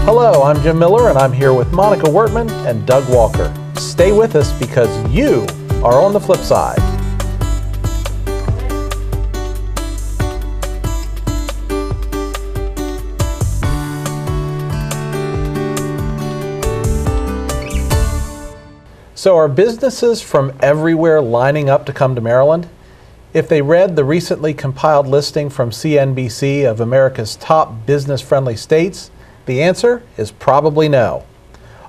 Hello, I'm Jim Miller, and I'm here with Monica Wertman and Doug Walker. Stay with us because you are on the flip side. So are businesses from everywhere lining up to come to Maryland? If they read the recently compiled listing from CNBC of America's top business-friendly states, the answer is probably no.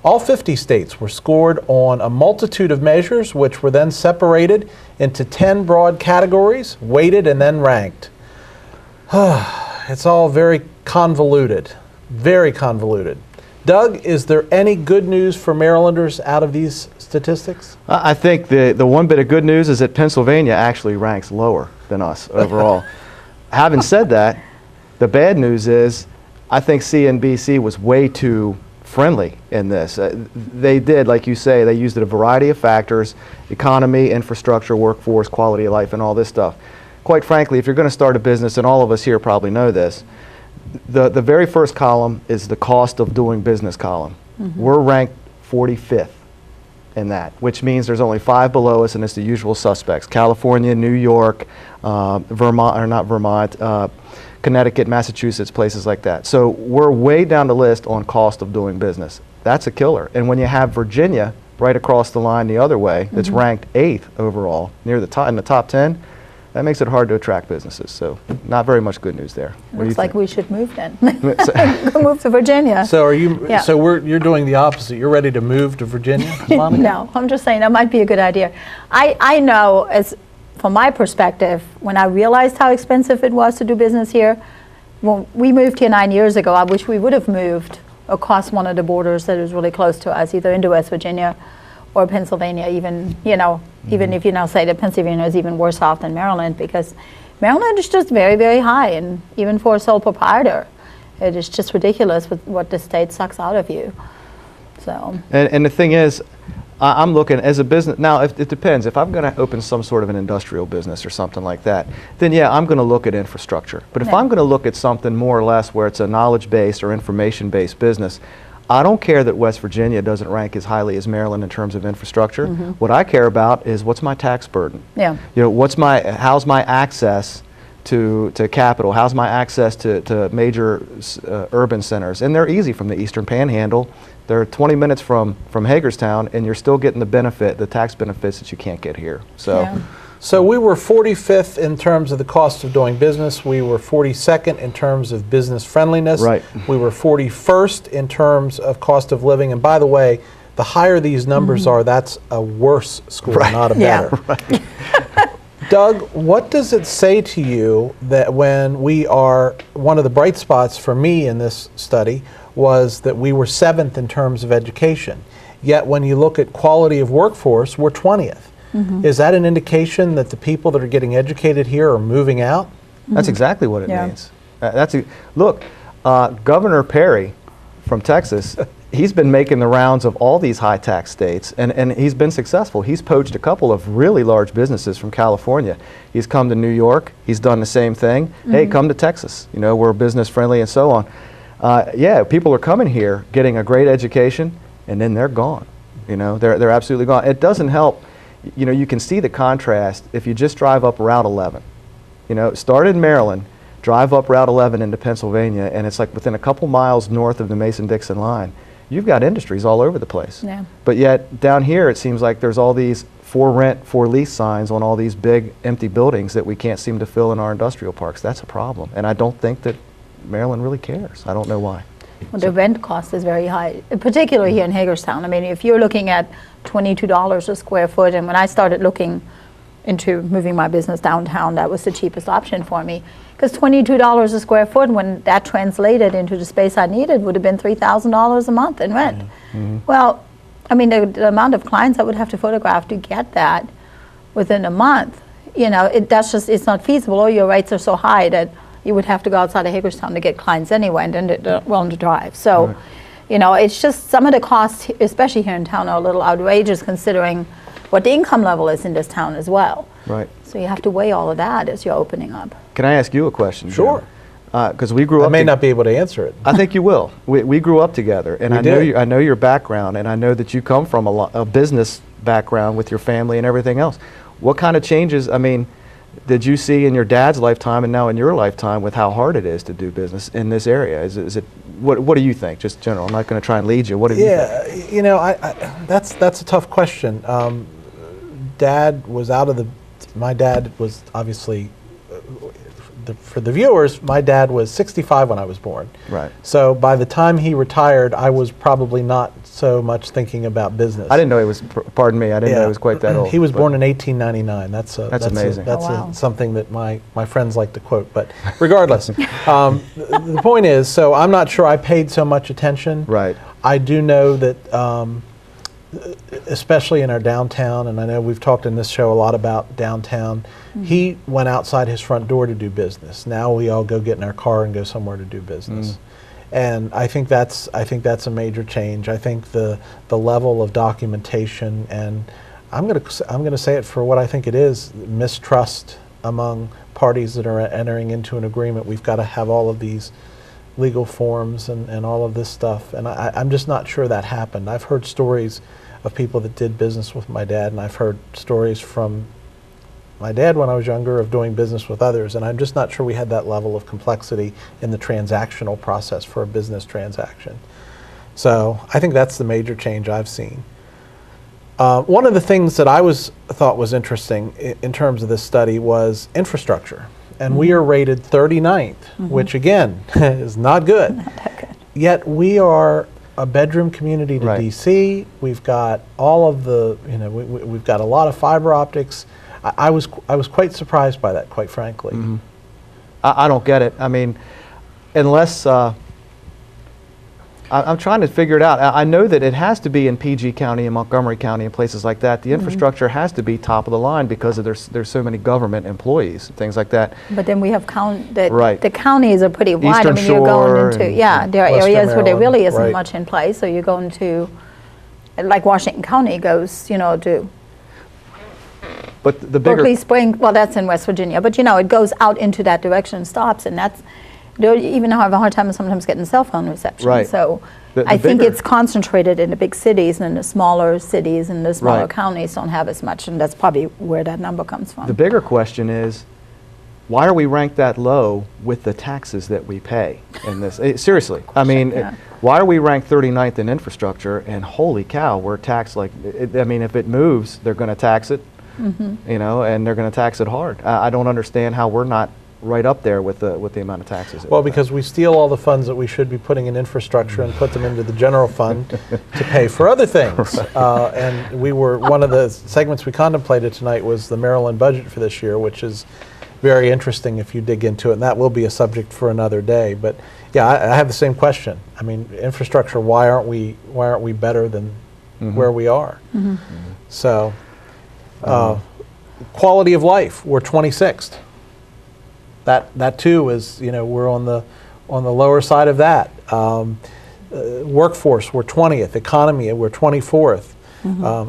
All 50 states were scored on a multitude of measures, which were then separated into 10 broad categories, weighted and then ranked. It's all very convoluted, very convoluted. Doug, is there any good news for Marylanders out of these statistics? I think the one bit of good news is that Pennsylvania actually ranks lower than us overall. Having said that, the bad news is I think CNBC was way too friendly in this. They did, like you say, they used a variety of factors: economy, infrastructure, workforce, quality of life, and all this stuff. Quite frankly, if you're going to start a business, and all of us here probably know this, the very first column is the cost of doing business column. Mm-hmm. We're ranked 45th in that, which means there's only 5 below us, and it's the usual suspects: California, New York, Connecticut, Massachusetts, places like that. So we're way down the list on cost of doing business. That's a killer. And when you have Virginia right across the line the other way, that's ranked 8th overall, near the top, in the top 10, that makes it hard to attract businesses. So not very much good news there. Looks like we should move then. Go move to Virginia. So are you? Yeah. So you're doing the opposite. You're ready to move to Virginia, Monica? No, I'm just saying that might be a good idea. I know, as from my perspective, when I realized how expensive it was to do business here, when we moved here 9 years ago, I wish we would have moved across one of the borders that is really close to us, either into West Virginia or Pennsylvania. Even even if you now say that Pennsylvania is even worse off than Maryland, because Maryland is just very, very high, and even for a sole proprietor, it is just ridiculous with what the state sucks out of you. So. And the thing is, I'm looking as a business, now it depends. If I'm going to open some sort of an industrial business or something like that, then yeah, I'm going to look at infrastructure. But if I'm going to look at something more or less where it's a knowledge-based or information-based business, I don't care that West Virginia doesn't rank as highly as Maryland in terms of infrastructure. What I care about is what's my tax burden? Yeah. You know, how's my access to capital? How's my access to major urban centers? And they're easy from the Eastern Panhandle. They're 20 minutes from Hagerstown, and you're still getting the tax benefits that you can't get here. So. Yeah. So we were 45th in terms of the cost of doing business. We were 42nd in terms of business friendliness. Right. We were 41st in terms of cost of living. And by the way, the higher these numbers are, that's a worse score, not a better. Right. Doug, what does it say to you that when we are, one of the bright spots for me in this study was that we were 7th in terms of education. Yet when you look at quality of workforce, we're 20th. Is that an indication that the people that are getting educated here are moving out? That's exactly what it means. Look, Governor Perry from Texas, he's been making the rounds of all these high tax states, and he's been successful. He's poached a couple of really large businesses from California. He's come to New York. He's done the same thing. Hey, come to Texas. You know, we're business friendly and so on. Yeah, people are coming here, getting a great education, and then they're gone. You know, they're absolutely gone. It doesn't help. You know, you can see the contrast if you just drive up Route 11. You know, start in Maryland, drive up Route 11 into Pennsylvania, and it's like within a couple miles north of the Mason-Dixon line. You've got industries all over the place. Yeah. But yet down here it seems like there's all these for rent, for lease signs on all these big empty buildings that we can't seem to fill in our industrial parks. That's a problem. And I don't think that Maryland really cares. I don't know why. Well, the rent cost is very high, particularly here in Hagerstown. I mean, if you're looking at $22 a square foot, and when I started looking into moving my business downtown, that was the cheapest option for me. Because $22 a square foot, when that translated into the space I needed, would have been $3,000 a month in rent. Well, I mean, the amount of clients I would have to photograph to get that within a month, you know, it's not feasible, or your rates are so high that you would have to go outside of Hagerstown to get clients anyway, and then they're willing to drive. So, you know, it's just some of the costs, especially here in town, are a little outrageous considering what the income level is in this town as well. Right. So you have to weigh all of that as you're opening up. Can I ask you a question? Sure. Because we grew up. I may not be able to answer it. I think you will. We grew up together, and We I know your background, and I know that you come from a business background with your family and everything else. What kind of changes, I mean, did you see in your dad's lifetime and now in your lifetime with how hard it is to do business in this area? Is it what do you think, just general? I'm not going to try and lead you. What do you think? You know, that's a tough question. Dad was my dad was obviously, for the viewers, my dad was 65 when I was born. Right. So by the time he retired, I was probably not so much thinking about business. I didn't know he was, pardon me, I didn't know he was quite that old. He was born in 1899. That's amazing. That's something that my friends like to quote. But regardless, the point is, so I'm not sure I paid so much attention. Right. I do know that, especially in our downtown, and I know we've talked in this show a lot about downtown, he went outside his front door to do business. Now we all go get in our car and go somewhere to do business. And I think that's a major change. I think the level of documentation, and I'm gonna say it for what I think it is, mistrust among parties that are entering into an agreement. We've got to have all of these legal forms and all of this stuff, and I'm just not sure that happened. I've heard stories of people that did business with my dad, and I've heard stories from my dad when I was younger of doing business with others, and I'm just not sure we had that level of complexity in the transactional process for a business transaction. So I think that's the major change I've seen. One of the things that I thought was interesting in terms of this study was infrastructure. And we are rated 39th, which again is not good. Not that good. Yet we are a bedroom community to DC. We've got all of the, we've got a lot of fiber optics. I was quite surprised by that, quite frankly. I don't get it. I mean, unless I'm trying to figure it out. I know that it has to be in PG County and Montgomery County and places like that. The infrastructure has to be top of the line because there's so many government employees, things like that. But then we have the counties are pretty wide. Eastern I mean, you're going Shore into, there are Western areas where there really Maryland, isn't much in place. So you're going to, like Washington County goes, to But the bigger Berkeley Spring, well, that's in West Virginia, but it goes out into that direction, stops, and that's, they even have a hard time sometimes getting cell phone reception. Right. So The I think bigger- it's concentrated in the big cities, and the smaller cities and the smaller counties don't have as much, and that's probably where that number comes from. The bigger question is, why are we ranked that low with the taxes that we pay in this? Seriously, I mean, why are we ranked 39th in infrastructure, and holy cow, we're taxed like, I mean, if it moves, they're going to tax it, and they're going to tax it hard. I don't understand how we're not right up there with the amount of taxes. Well, because we steal all the funds that we should be putting in infrastructure and put them into the general fund to pay for other things. And we were, one of the segments we contemplated tonight was the Maryland budget for this year, which is very interesting if you dig into it, and that will be a subject for another day. But yeah, I have the same question. I mean, infrastructure, why aren't we better than where we are? So, quality of life, we're 26th. That too is, we're on the lower side of that. Workforce, we're 20th. Economy, we're 24th.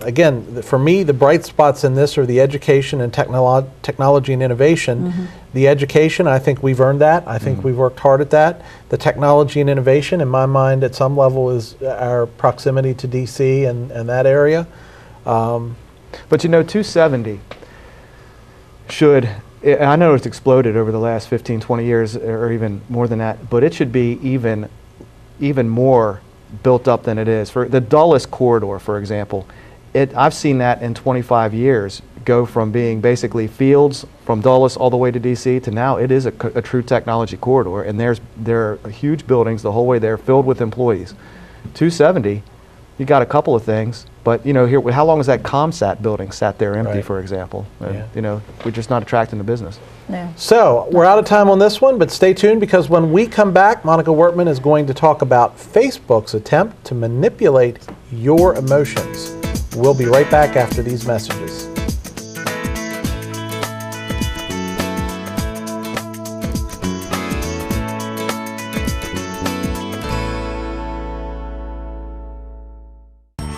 Again, for me, the bright spots in this are the education and technology and innovation. The education, I think we've earned that. I think we've worked hard at that. The technology and innovation, in my mind, at some level, is our proximity to DC and that area. But 270 should, I know it's exploded over the last 15, 20 years, or even more than that, but it should be even more built up than it is. For the Dulles corridor, for example, I've seen that in 25 years go from being basically fields from Dulles all the way to DC to now it is a true technology corridor, and there are huge buildings the whole way there filled with employees. 270, you got a couple of things, but here, how long has that ComSat building sat there empty, for example? We're just not attracting the business. Yeah. So we're out of time on this one, but stay tuned, because when we come back, Monica Wortman is going to talk about Facebook's attempt to manipulate your emotions. We'll be right back after these messages.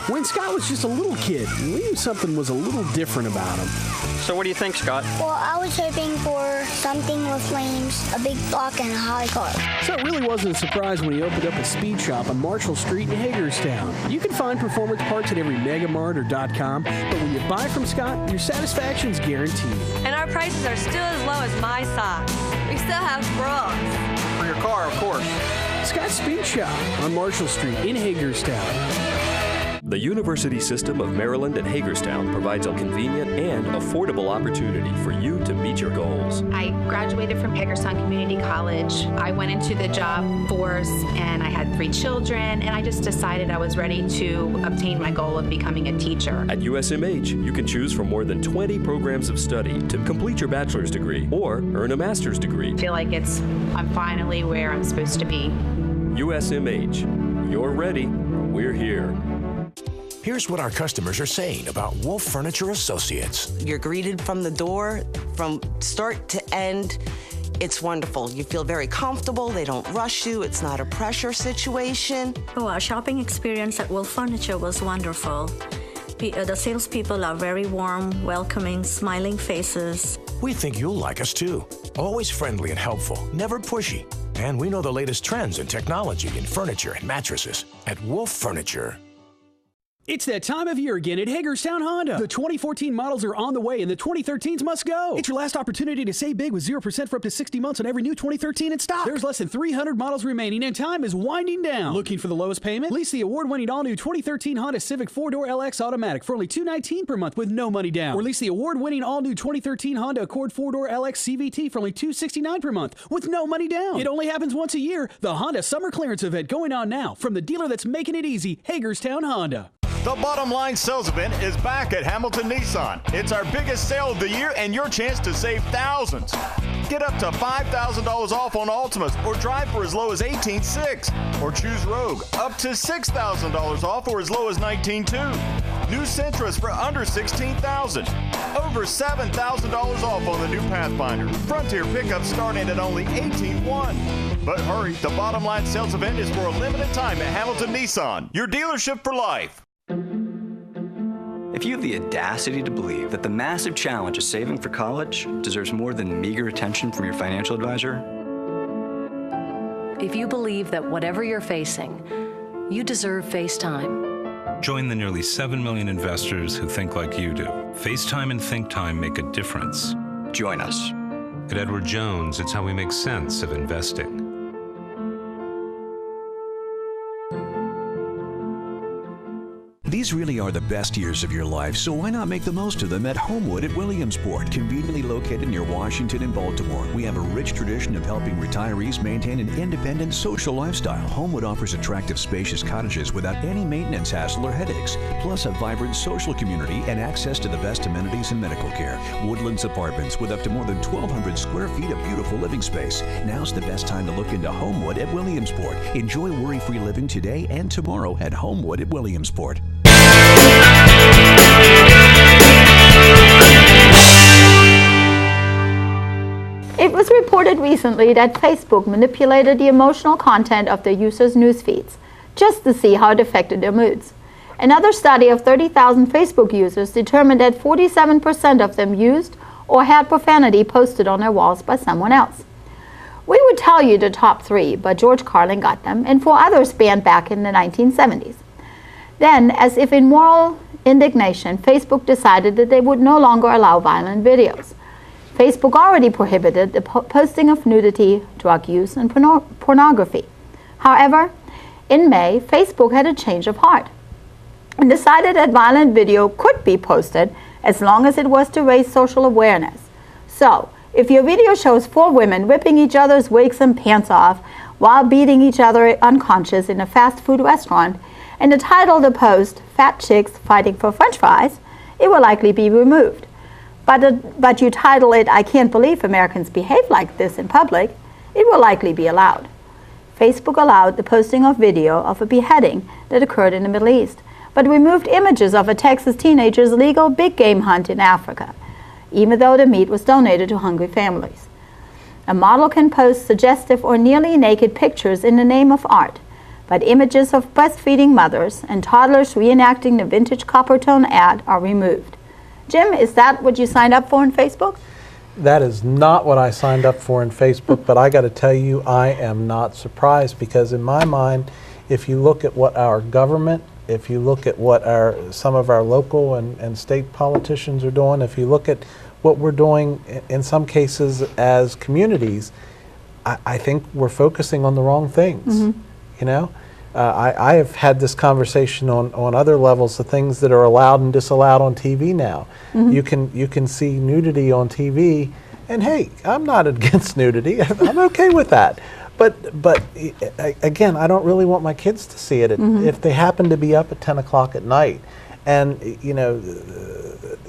When Scott was just a little kid, and we knew something was a little different about him. So what do you think, Scott? Well, I was hoping for something with flames, a big block, and a high car. So it really wasn't a surprise when he opened up a speed shop on Marshall Street in Hagerstown. You can find performance parts at every Megamart or .com, but when you buy from Scott, your satisfaction's guaranteed. And our prices are still as low as my socks. We still have bras. For your car, of course. Scott's Speed Shop on Marshall Street in Hagerstown. The University System of Maryland at Hagerstown provides a convenient and affordable opportunity for you to meet your goals. I graduated from Hagerstown Community College. I went into the job force and I had 3 children, and I just decided I was ready to obtain my goal of becoming a teacher. At USMH, you can choose from more than 20 programs of study to complete your bachelor's degree or earn a master's degree. I feel like I'm finally where I'm supposed to be. USMH, you're ready, we're here. Here's what our customers are saying about Wolf Furniture Associates. You're greeted from the door, from start to end. It's wonderful. You feel very comfortable. They don't rush you. It's not a pressure situation. Oh, our shopping experience at Wolf Furniture was wonderful. The salespeople are very warm, welcoming, smiling faces. We think you'll like us too. Always friendly and helpful, never pushy. And we know the latest trends in technology in furniture and mattresses at Wolf Furniture. It's that time of year again at Hagerstown Honda. The 2014 models are on the way and the 2013s must go. It's your last opportunity to save big with 0% for up to 60 months on every new 2013 in stock. There's less than 300 models remaining and time is winding down. Looking for the lowest payment? Lease the award-winning all-new 2013 Honda Civic 4-door LX Automatic for only $219 per month with no money down. Or lease the award-winning all-new 2013 Honda Accord 4-door LX CVT for only $269 per month with no money down. It only happens once a year. The Honda Summer Clearance Event going on now from the dealer that's making it easy, Hagerstown Honda. The Bottom Line Sales Event is back at Hamilton Nissan. It's our biggest sale of the year and your chance to save thousands. Get up to $5,000 off on Altimas or drive for as low as $18,600. Or choose Rogue, up to $6,000 off or as low as $19,200. New Sentras for under $16,000. Over $7,000 off on the new Pathfinder. Frontier pickups starting at only $18,100. But hurry, the Bottom Line Sales Event is for a limited time at Hamilton Nissan, your dealership for life. If you have the audacity to believe that the massive challenge of saving for college deserves more than meager attention from your financial advisor, if you believe that whatever you're facing, you deserve FaceTime. Join the nearly 7 million investors who think like you do. FaceTime and Think Time make a difference. Join us. At Edward Jones, it's how we make sense of investing. These really are the best years of your life, so why not make the most of them at Homewood at Williamsport, conveniently located near Washington and Baltimore. We have a rich tradition of helping retirees maintain an independent social lifestyle. Homewood offers attractive, spacious cottages without any maintenance hassle or headaches, plus a vibrant social community and access to the best amenities and medical care. Woodlands Apartments with up to more than 1,200 square feet of beautiful living space. Now's the best time to look into Homewood at Williamsport. Enjoy worry-free living today and tomorrow at Homewood at Williamsport. It was reported recently that Facebook manipulated the emotional content of their users' news feeds just to see how it affected their moods. Another study of 30,000 Facebook users determined that 47% of them used or had profanity posted on their walls by someone else. We would tell you the top 3, but George Carlin got them, and 4 others spanned back in the 1970s. Then, as if in moral indignation, Facebook decided that they would no longer allow violent videos. Facebook already prohibited the posting of nudity, drug use, and pornography. However, in May, Facebook had a change of heart and decided that violent video could be posted as long as it was to raise social awareness. So, if your video shows 4 women ripping each other's wigs and pants off while beating each other unconscious in a fast food restaurant, and the title of the post, "Fat Chicks Fighting for French Fries," it will likely be removed. But you title it, "I can't believe Americans behave like this in public," it will likely be allowed. Facebook allowed the posting of video of a beheading that occurred in the Middle East, but removed images of a Texas teenager's legal big game hunt in Africa, even though the meat was donated to hungry families. A model can post suggestive or nearly naked pictures in the name of art, but images of breastfeeding mothers and toddlers reenacting the vintage Coppertone ad are removed. Jim, is that what you signed up for on Facebook? That is not what I signed up for in Facebook, but I got to tell you, I am not surprised, because in my mind, if you look at what our government, if you look at what some of our local and state politicians are doing, if you look at what we're doing in some cases as communities, I think we're focusing on the wrong things. You know, I have had this conversation on other levels, the things that are allowed and disallowed on TV now. You can see nudity on TV, and hey, I'm not against nudity. I'm okay with that. But again, I don't really want my kids to see it if they happen to be up at 10 o'clock at night. And you know,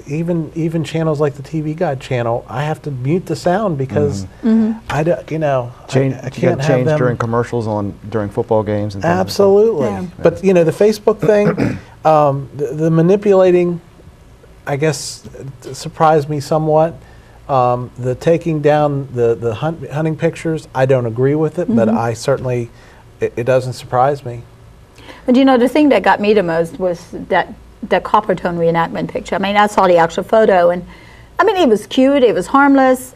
even channels like the TV Guide channel, I have to mute the sound because I don't, you know, I can't change have them during commercials during football games and things. Absolutely. Like that. But you know, the Facebook thing, the manipulating, I guess, surprised me somewhat. The taking down the hunting pictures, I don't agree with it, but I certainly, it doesn't surprise me. But you know, the thing that got me the most was that Coppertone reenactment picture. I mean, I saw the actual photo, and I mean, it was cute, it was harmless.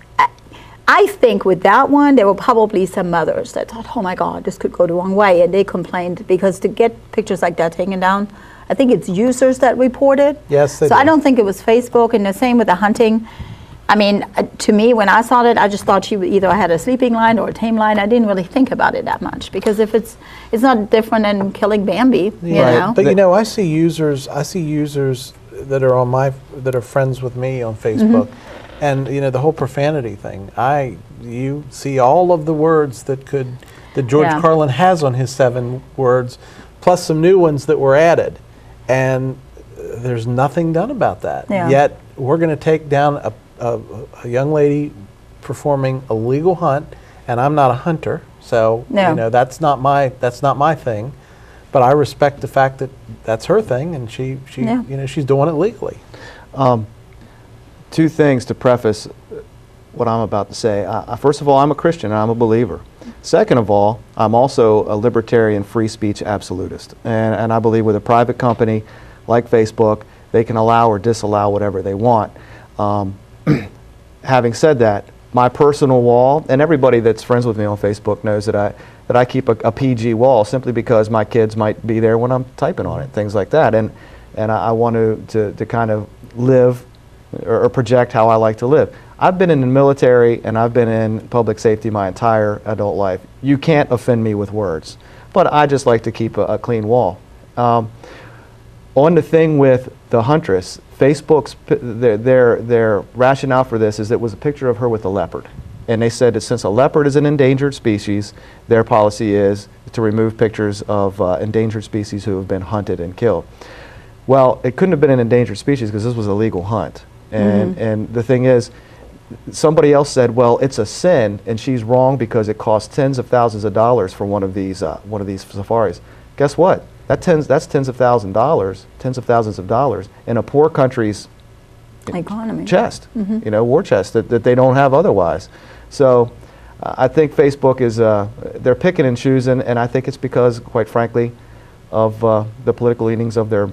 I think with that one, there were probably some mothers that thought, oh my God, this could go the wrong way, and they complained, because to get pictures like that taken down, I think it's users that reported. Yes, they So did. I don't think it was Facebook, and the same with the hunting. I mean, to me, when I saw it, I just thought she either had a sleeping line or a tame line. I didn't really think about it that much, because if it's not different than killing Bambi, you know. But you know, I see users that are that are friends with me on Facebook, and you know, the whole profanity thing. You see all of the words that George Carlin has on his 7 words, plus some new ones that were added, and there's nothing done about that. Yet we're going to take down a young lady performing a legal hunt, and I'm not a hunter, so you know, that's not my thing. But I respect the fact that that's her thing, and she you know, she's doing it legally. 2 things to preface what I'm about to say. First of all, I'm a Christian and I'm a believer. Second of all, I'm also a libertarian free speech absolutist, and I believe with a private company like Facebook, they can allow or disallow whatever they want. Having said that, my personal wall, and everybody that's friends with me on Facebook knows that I keep a PG wall, simply because my kids might be there when I'm typing on it, things like that, and I want to kind of live or project how I like to live. I've been in the military and I've been in public safety my entire adult life. You can't offend me with words, but I just like to keep a clean wall. On the thing with the huntress, Facebook's their rationale for this is it was a picture of her with a leopard, and they said that since a leopard is an endangered species, their policy is to remove pictures of endangered species who have been hunted and killed. Well, it couldn't have been an endangered species because this was a legal hunt, and the thing is, somebody else said, well, it's a sin, and she's wrong because it costs tens of thousands of dollars for one of these safaris. Guess what? That's tens of thousands of dollars in a poor country's economy chest, you know, war chest that they don't have otherwise. So I think Facebook is they're picking and choosing, and I think it's because, quite frankly, of the political leanings of their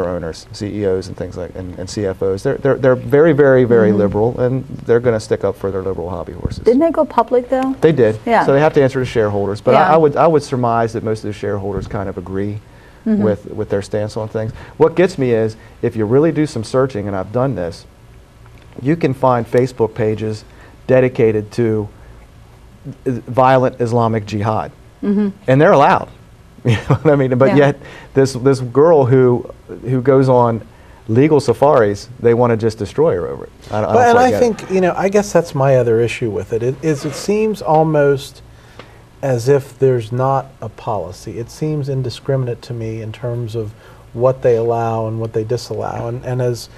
owners, CEOs and things like and CFOs. They're very, very, very liberal, and they're going to stick up for their liberal hobby horses. Didn't they go public though? They did. Yeah. So they have to answer to shareholders. But I would surmise that most of the shareholders kind of agree with their stance on things. What gets me is, if you really do some searching, and I've done this, you can find Facebook pages dedicated to violent Islamic jihad, and they're allowed. You know what I mean? But yet, this girl who goes on legal safaris, they want to just destroy her over it. I think, you know, I guess that's my other issue with it. It seems almost as if there's not a policy. It seems indiscriminate to me in terms of what they allow and what they disallow. And as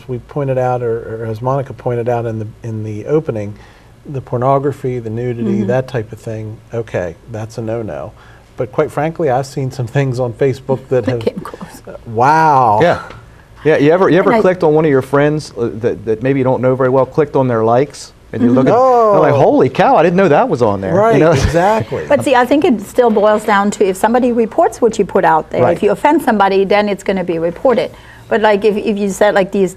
we pointed out, or as Monica pointed out in the opening, the pornography, the nudity, that type of thing, okay, that's a no-no. But quite frankly, I've seen some things on Facebook that have came close. Wow. Yeah. You ever clicked on one of your friends that maybe you don't know very well, clicked on their likes, And you look at, they're like, holy cow, I didn't know that was on there. Right, you know? Exactly. But see, I think it still boils down to if somebody reports what you put out there, if you offend somebody, then it's going to be reported. But like if you said like these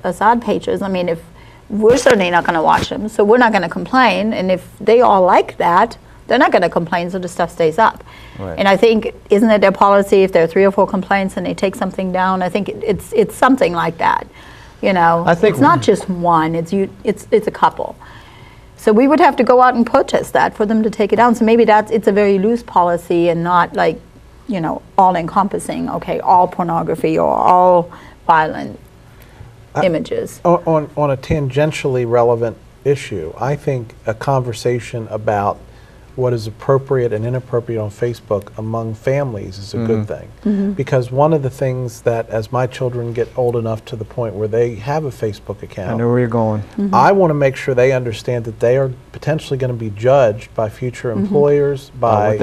Assad pages, I mean, if we're certainly not going to watch them, so we're not going to complain. And if they all like that, they're not going to complain, so the stuff stays up. Right. And I think, isn't it their policy if there are 3 or 4 complaints and they take something down? I think it's something like that. You know, I think it's not just one; it's a couple. So we would have to go out and protest that for them to take it down. So maybe it's a very loose policy and not like, you know, all-encompassing. Okay, all pornography or all violent images. On a tangentially relevant issue, I think a conversation about what is appropriate and inappropriate on Facebook among families is a good thing. Because one of the things that, as my children get old enough to the point where they have a Facebook account, I know where you're going. I want to make sure they understand that they are potentially going to be judged by future employers, by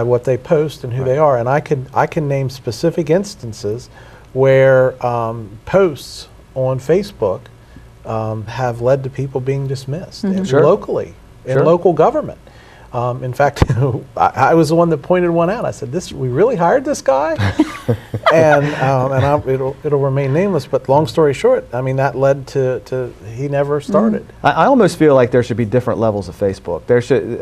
what they post and who they are. And I can name specific instances where posts on Facebook have led to people being dismissed locally in local government. In fact, I was the one that pointed one out. I said, we really hired this guy? and it'll remain nameless, but long story short, I mean, that led to he never started. I almost feel like there should be different levels of Facebook.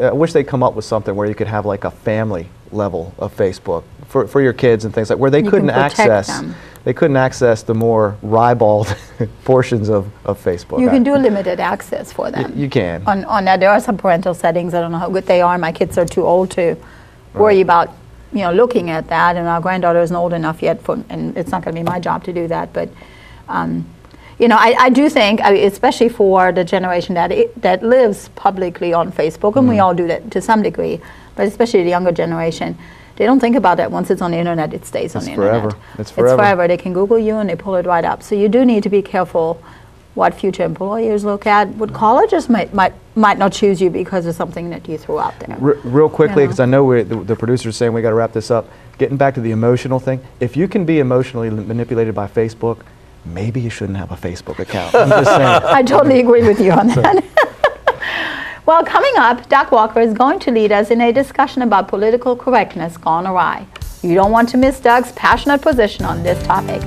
I wish they'd come up with something where you could have like a family level of Facebook for your kids and things like where they couldn't access. They couldn't access the more ribald portions of Facebook. You can do limited access for them. You can. On that, there are some parental settings. I don't know how good they are. My kids are too old to worry about, you know, looking at that. And our granddaughter isn't old enough yet, and it's not going to be my job to do that. But, you know, I do think, especially for the generation that lives publicly on Facebook, and we all do that to some degree, but especially the younger generation. They don't think about that. Once it's on the internet, it stays on the internet. It's forever. They can Google you and they pull it right up. So you do need to be careful what future employers look at. What colleges might not choose you because of something that you threw out there. Real quickly, because I know the producer's saying we got to wrap this up. Getting back to the emotional thing, if you can be emotionally manipulated by Facebook, maybe you shouldn't have a Facebook account. I'm just saying. I totally agree with you on that. Well, coming up, Doc Walker is going to lead us in a discussion about political correctness gone awry. You don't want to miss Doug's passionate position on this topic.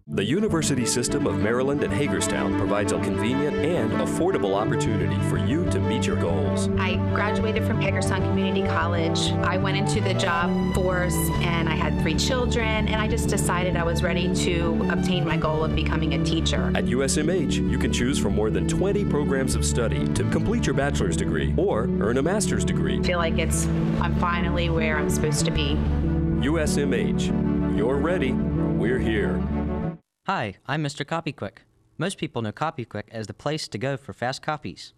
The University System of Maryland and Hagerstown provides a convenient and affordable opportunity for you to meet your goals. I graduated from Hagerstown Community College. I went into the job force and I had 3 children, and I just decided I was ready to obtain my goal of becoming a teacher. At USMH, you can choose from more than 20 programs of study to complete your bachelor's degree or earn a master's degree. I feel like I'm finally where I'm supposed to be. USMH, you're ready, we're here. Hi, I'm Mr. CopyQuick. Most people know CopyQuick as the place to go for fast copies.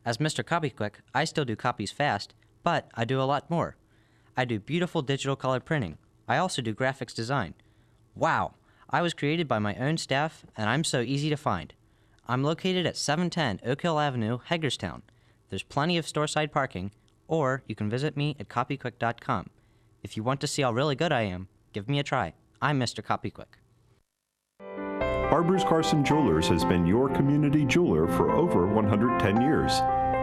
As Mr. CopyQuick, I still do copies fast, but I do a lot more. I do beautiful digital color printing. I also do graphics design. Wow, I was created by my own staff, and I'm so easy to find. I'm located at 710 Oak Hill Avenue, Hagerstown. There's plenty of store-side parking, or you can visit me at copyquick.com. If you want to see how really good I am, give me a try. I'm Mr. CopyQuick. Arbors Carson Jewelers has been your community jeweler for over 110 years.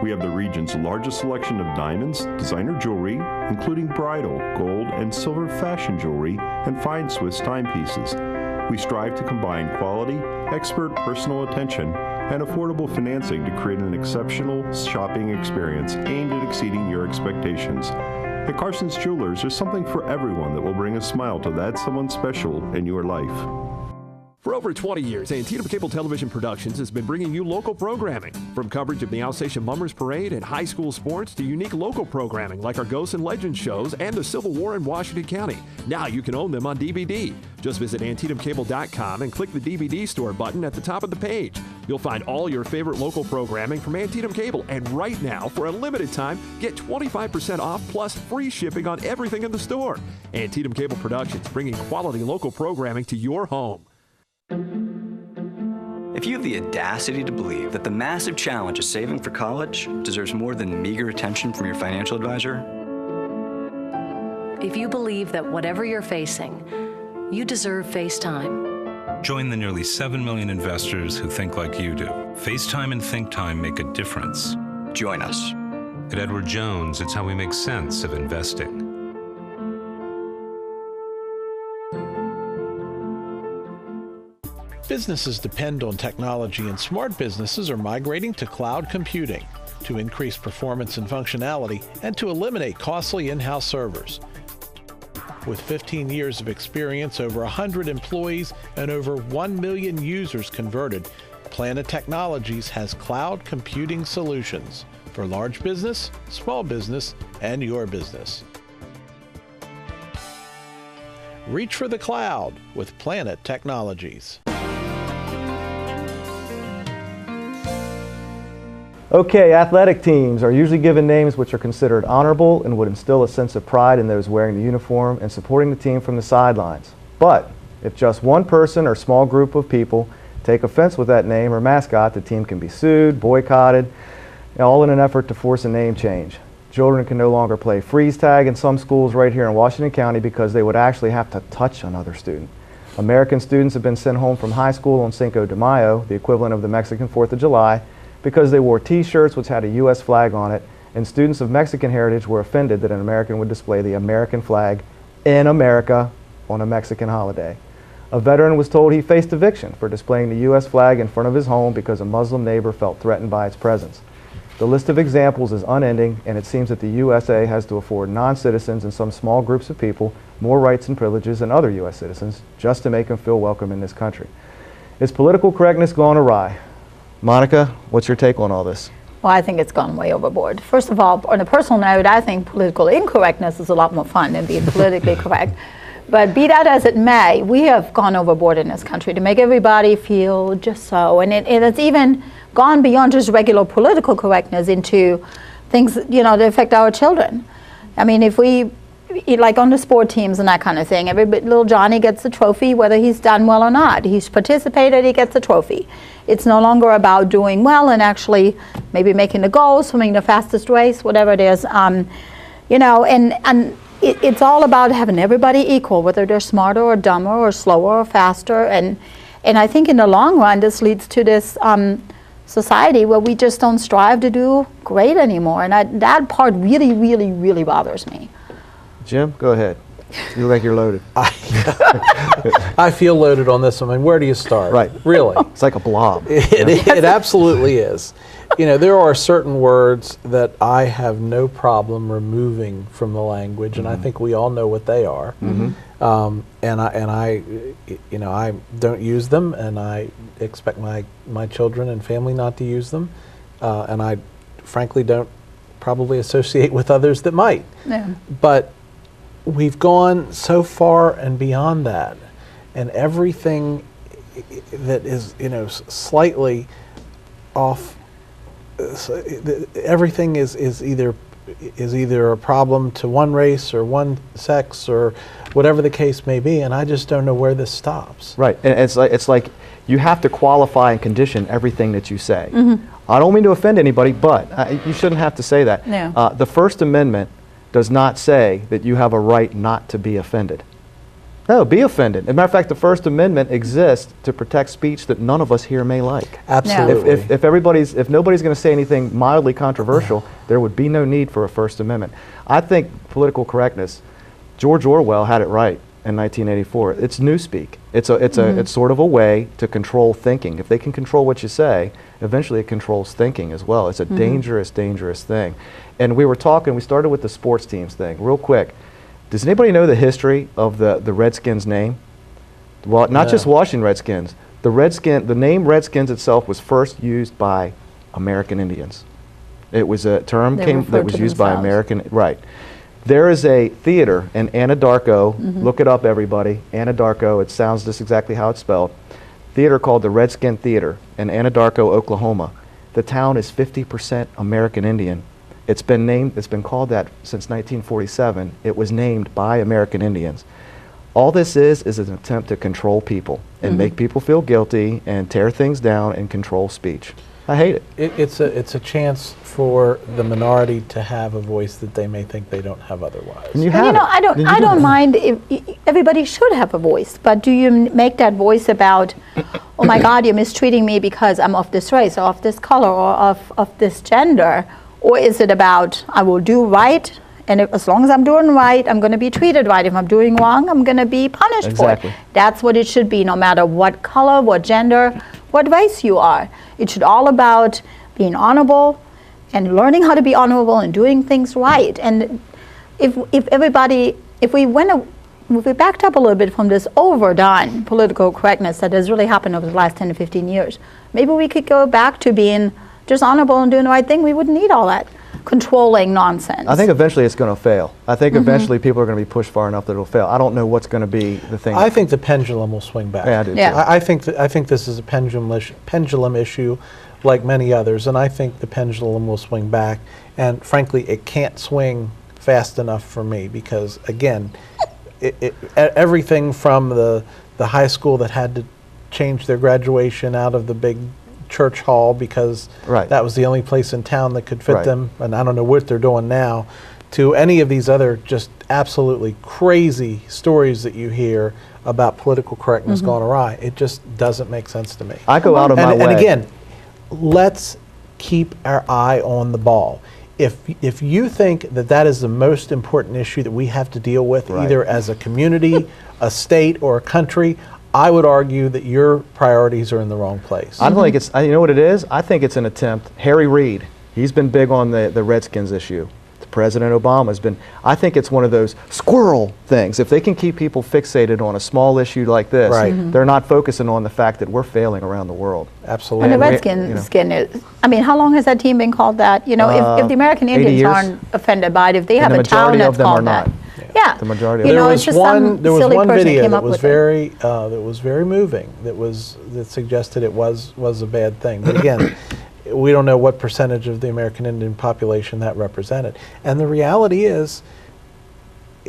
We have the region's largest selection of diamonds, designer jewelry, including bridal, gold, and silver fashion jewelry, and fine Swiss timepieces. We strive to combine quality, expert personal attention, and affordable financing to create an exceptional shopping experience aimed at exceeding your expectations. At Carson's Jewelers, there's something for everyone that will bring a smile to that someone special in your life. For over 20 years, Antietam Cable Television Productions has been bringing you local programming. From coverage of the Alsatian Mummers Parade and high school sports to unique local programming like our Ghosts and Legends shows and the Civil War in Washington County. Now you can own them on DVD. Just visit AntietamCable.com and click the DVD store button at the top of the page. You'll find all your favorite local programming from Antietam Cable. And right now, for a limited time, get 25% off plus free shipping on everything in the store. Antietam Cable Productions, bringing quality local programming to your home. If you have the audacity to believe that the massive challenge of saving for college deserves more than meager attention from your financial advisor, If you believe that whatever you're facing, you deserve FaceTime. Join the nearly 7 million investors who think like you do. FaceTime and Think Time make a difference. Join us. At Edward Jones, it's how we make sense of investing. Businesses depend on technology, and smart businesses are migrating to cloud computing to increase performance and functionality and to eliminate costly in-house servers. With 15 years of experience, over 100 employees, and over 1 million users converted, Planet Technologies has cloud computing solutions for large business, small business, and your business. Reach for the cloud with Planet Technologies. Okay, athletic teams are usually given names which are considered honorable and would instill a sense of pride in those wearing the uniform and supporting the team from the sidelines. But if just one person or small group of people take offense with that name or mascot, the team can be sued, boycotted, all in an effort to force a name change. Children can no longer play freeze tag in some schools right here in Washington County because they would actually have to touch another student. American students have been sent home from high school on Cinco de Mayo, the equivalent of the Mexican 4th of July, because they wore T-shirts which had a U.S. flag on it, and students of Mexican heritage were offended that an American would display the American flag in America on a Mexican holiday. A veteran was told he faced eviction for displaying the U.S. flag in front of his home because a Muslim neighbor felt threatened by its presence. The list of examples is unending, and it seems that the USA has to afford non-citizens and some small groups of people more rights and privileges than other U.S. citizens just to make them feel welcome in this country. Is political correctness gone awry? Monica, what's your take on all this? Well, I think it's gone way overboard. First of all, on a personal note, I think political incorrectness is a lot more fun than being politically correct. But be that as it may, we have gone overboard in this country to make everybody feel just so. And it's even gone beyond just regular political correctness into things, that affect our children. I mean, if we, like on the sport teams and that kind of thing, little Johnny gets the trophy whether he's done well or not. He's participated, he gets the trophy. It's no longer about doing well and actually maybe making the goal, swimming the fastest race, whatever it is. It's all about having everybody equal, whether they're smarter or dumber or slower or faster. And I think in the long run, this leads to this society where we just don't strive to do great anymore. And that part really, really, really bothers me. Jim, go ahead. You look like you're loaded. I feel loaded on this one. I mean, where do you start? Right. Really. It's like a blob. It absolutely is. There are certain words that I have no problem removing from the language, and I think we all know what they are. And I don't use them, and I expect my children and family not to use them, and I frankly don't probably associate with others that might. Yeah. But we've gone so far and beyond that, and everything that is slightly off. Everything is either a problem to one race or one sex or whatever the case may be, and I just don't know where this stops. Right, and it's like you have to qualify and condition everything that you say. I don't mean to offend anybody, but you shouldn't have to say that. No. The First Amendment does not say that you have a right not to be offended. No, be offended. As a matter of fact, the First Amendment exists to protect speech that none of us here may like. Absolutely. If nobody's going to say anything mildly controversial, there would be no need for a First Amendment. I think political correctness, George Orwell had it right in 1984. It's newspeak. It's sort of a way to control thinking. If they can control what you say, eventually it controls thinking as well. It's a dangerous, dangerous thing. And we started with the sports teams thing, real quick. Does anybody know the history of the Redskins name? Well, not just Washington Redskins. The name Redskins itself was first used by American Indians. It was a term that was used by American, right. There is a theater in Anadarko, look it up everybody, Anadarko, it sounds just exactly how it's spelled, theater called the Redskin Theater in Anadarko, Oklahoma. The town is 50% American Indian. It's been called that since 1947. It was named by American Indians. All this is an attempt to control people and make people feel guilty and tear things down and control speech. I hate it. It's a chance for the minority to have a voice that they may think they don't have otherwise. And you Well, have you know, it. I don't mind if everybody should have a voice, but do you make that voice about, oh my God, you're mistreating me because I'm of this race or of this color or of this gender, or is it about I will do right, and as long as I'm doing right, I'm going to be treated right. If I'm doing wrong, I'm going to be punished Exactly. for it. That's what it should be, no matter what color, what gender, what race you are. It should all about being honorable and learning how to be honorable and doing things right. And if we backed up a little bit from this overdone political correctness that has really happened over the last 10 to 15 years, maybe we could go back to being just honorable and doing the right thing. We wouldn't need all that controlling nonsense. I think eventually it's going to fail. I think eventually people are going to be pushed far enough that it'll fail. I don't know what's going to be the thing. I think the pendulum will swing back. Yeah, I do too. Yeah. I think this is a pendulum issue like many others, and I think the pendulum will swing back. And frankly, it can't swing fast enough for me because, again, everything from the high school that had to change their graduation out of the big church hall because that was the only place in town that could fit them, and I don't know what they're doing now, to any of these other just absolutely crazy stories that you hear about political correctness gone awry. It just doesn't make sense to me. I go out of my way. And again, let's keep our eye on the ball. If you think that is the most important issue that we have to deal with, either as a community, a state, or a country, I would argue that your priorities are in the wrong place. I don't think it's, you know what it is? I think it's an attempt. Harry Reid, he's been big on the Redskins issue. President Obama's been, I think it's one of those squirrel things. If they can keep people fixated on a small issue like this, they're not focusing on the fact that we're failing around the world. Absolutely. And the Redskins skin is, I mean, how long has that team been called that? You know, if the American Indians aren't offended by it, if they have a town that's called that. Yeah. The majority of you them. know, it's just some there was silly one person video came that up was with very that was very moving. That suggested it was a bad thing. But again, we don't know what percentage of the American Indian population that represented. And the reality is,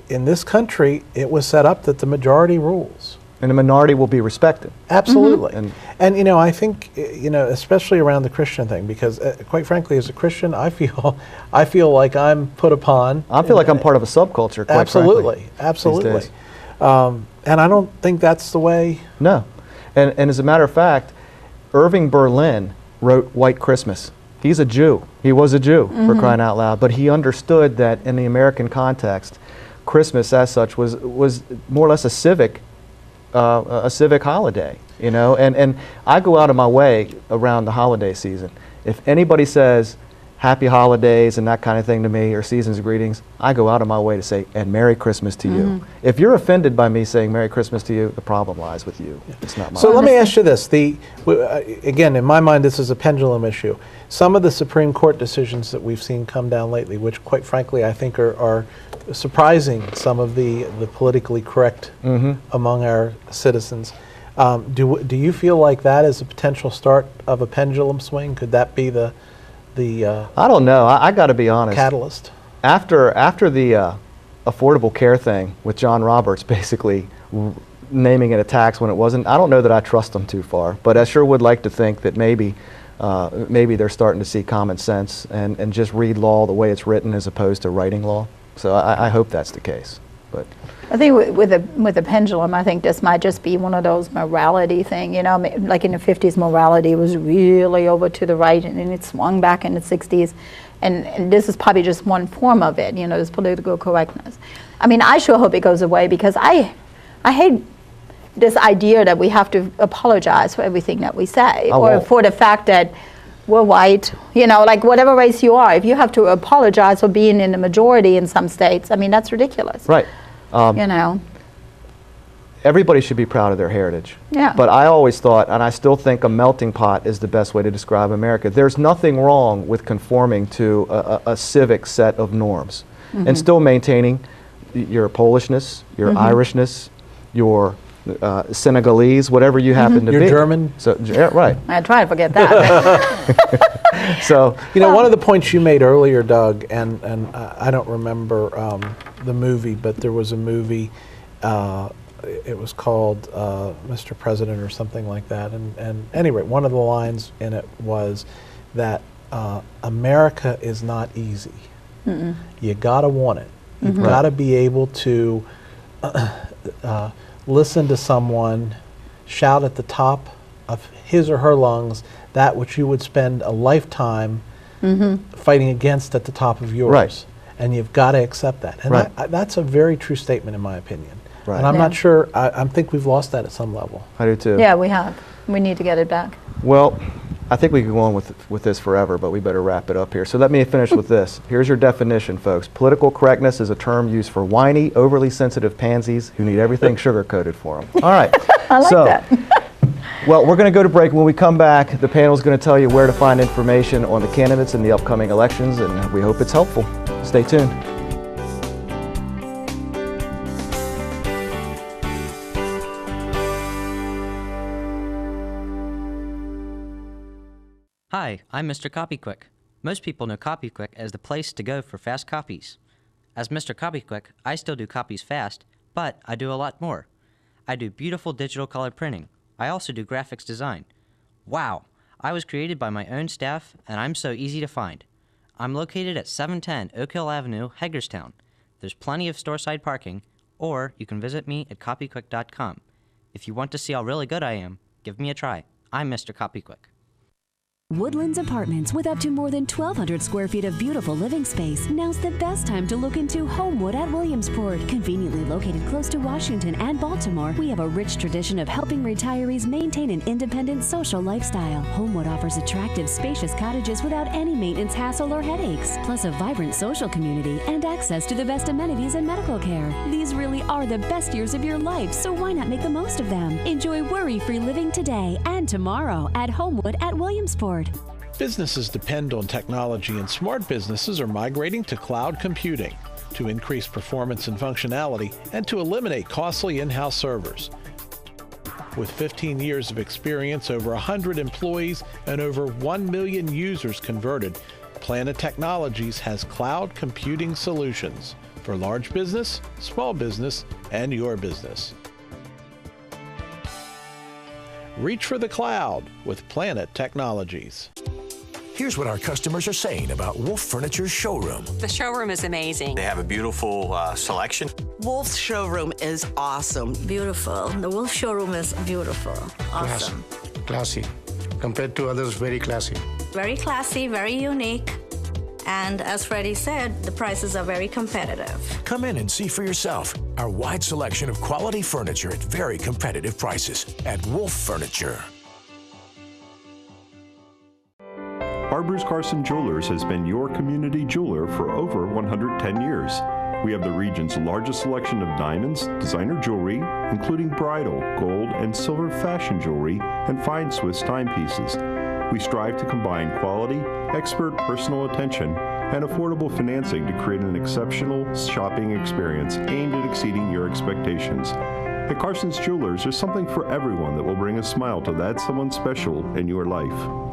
in this country, it was set up that the majority rules. And the minority will be respected. Absolutely. And you know, I think, you know, especially around the Christian thing, because quite frankly, as a Christian, I feel like I'm put upon. I feel like I'm part of a subculture, quite frankly. Absolutely. And I don't think that's the way. No. And as a matter of fact, Irving Berlin wrote White Christmas. He's a Jew. He was a Jew, for crying out loud. But he understood that in the American context, Christmas as such was more or less a civic holiday, you know. And I go out of my way around the holiday season. If anybody says happy holidays and that kind of thing to me, or season's greetings, I go out of my way to say, and Merry Christmas to you. If you're offended by me saying Merry Christmas to you, the problem lies with you. It's not mine. So let me ask you this. Again, in my mind, this is a pendulum issue. Some of the Supreme Court decisions that we've seen come down lately, which quite frankly I think are surprising some of the politically correct among our citizens. Do you feel like that is a potential start of a pendulum swing? Could that be the I don't know. I got to be honest. Catalyst. After the Affordable Care thing with John Roberts basically naming it a tax when it wasn't, I don't know that I trust them too far. But I sure would like to think that maybe they're starting to see common sense and just read law the way it's written as opposed to writing law. So I hope that's the case. But I think with the pendulum, I think this might just be one of those morality thing. You know, like in the 50s, morality was really over to the right, and then it swung back in the 60s. And this is probably just one form of it, you know, this political correctness. I mean, I sure hope it goes away because I hate this idea that we have to apologize for everything that we say, or for the fact that we're white, you know, like whatever race you are, if you have to apologize for being in the majority in some states, I mean, that's ridiculous. Right. You know. Everybody should be proud of their heritage. Yeah. But I always thought, and I still think a melting pot is the best way to describe America. There's nothing wrong with conforming to a civic set of norms and still maintaining your Polishness, your Irishness, your Senegalese, whatever you happen to be. Your German. So, yeah, right. I try to forget that. So, you know, one of the points you made earlier, Doug, and I don't remember the movie, but there was a movie, it was called Mr. President or something like that. And anyway, one of the lines in it was, that America is not easy. You gotta want it. You've gotta be able to listen to someone shout at the top of his or her lungs that which you would spend a lifetime fighting against at the top of yours. Right. And you've got to accept that. And that's a very true statement in my opinion. Right. And I'm not sure, I think we've lost that at some level. I do too. Yeah, we have. We need to get it back. Well, I think we could go on with this forever, but we better wrap it up here. So let me finish with this. Here's your definition, folks. Political correctness is a term used for whiny, overly sensitive pansies who need everything sugar-coated for them. All right. I like that. Well, we're going to go to break. When we come back, the panel is going to tell you where to find information on the candidates in the upcoming elections, and we hope it's helpful. Stay tuned. Hi, I'm Mr. CopyQuick. Most people know CopyQuick as the place to go for fast copies. As Mr. CopyQuick, I still do copies fast, but I do a lot more. I do beautiful digital color printing. I also do graphics design. Wow, I was created by my own staff, and I'm so easy to find. I'm located at 710 Oak Hill Avenue, Hagerstown. There's plenty of store-side parking, or you can visit me at copyquick.com. If you want to see how really good I am, give me a try. I'm Mr. CopyQuick. Woodlands Apartments with up to more than 1,200 square feet of beautiful living space. Now's the best time to look into Homewood at Williamsport. Conveniently located close to Washington and Baltimore, we have a rich tradition of helping retirees maintain an independent social lifestyle. Homewood offers attractive, spacious cottages without any maintenance hassle or headaches, plus a vibrant social community and access to the best amenities and medical care. These really are the best years of your life, so why not make the most of them? Enjoy worry-free living today and tomorrow at Homewood at Williamsport. Businesses depend on technology, and smart businesses are migrating to cloud computing to increase performance and functionality and to eliminate costly in-house servers. With 15 years of experience, over 100 employees, and over 1 million users converted, Planet Technologies has cloud computing solutions for large business, small business, and your business. Reach for the cloud with Planet Technologies. Here's what our customers are saying about Wolf Furniture's showroom. The showroom is amazing. They have a beautiful selection. Wolf's showroom is awesome. Beautiful. The Wolf showroom is beautiful. Awesome. Classy. Compared to others, very classy. Very classy, very unique. And as Freddie said, the prices are very competitive. Come in and see for yourself our wide selection of quality furniture at very competitive prices at Wolf Furniture. Arbors Carson Jewelers has been your community jeweler for over 110 years. We have the region's largest selection of diamonds, designer jewelry, including bridal, gold, and silver fashion jewelry, and fine Swiss timepieces. We strive to combine quality, expert personal attention, and affordable financing to create an exceptional shopping experience aimed at exceeding your expectations. At Carson's Jewelers, there's something for everyone that will bring a smile to that someone special in your life.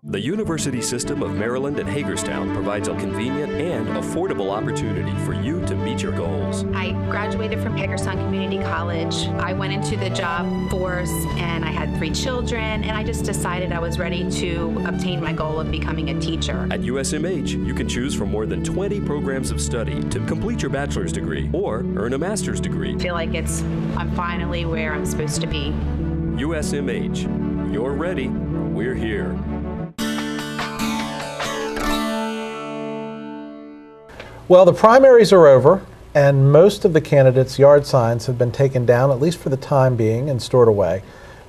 The University System of Maryland at Hagerstown provides a convenient and affordable opportunity for you to meet your goals. I graduated from Hagerstown Community College. I went into the job force and I had 3 children, and I just decided I was ready to obtain my goal of becoming a teacher. At USMH, you can choose from more than 20 programs of study to complete your bachelor's degree or earn a master's degree. I feel like I'm finally where I'm supposed to be. USMH, you're ready, we're here. Well, the primaries are over, and most of the candidates' yard signs have been taken down, at least for the time being, and stored away.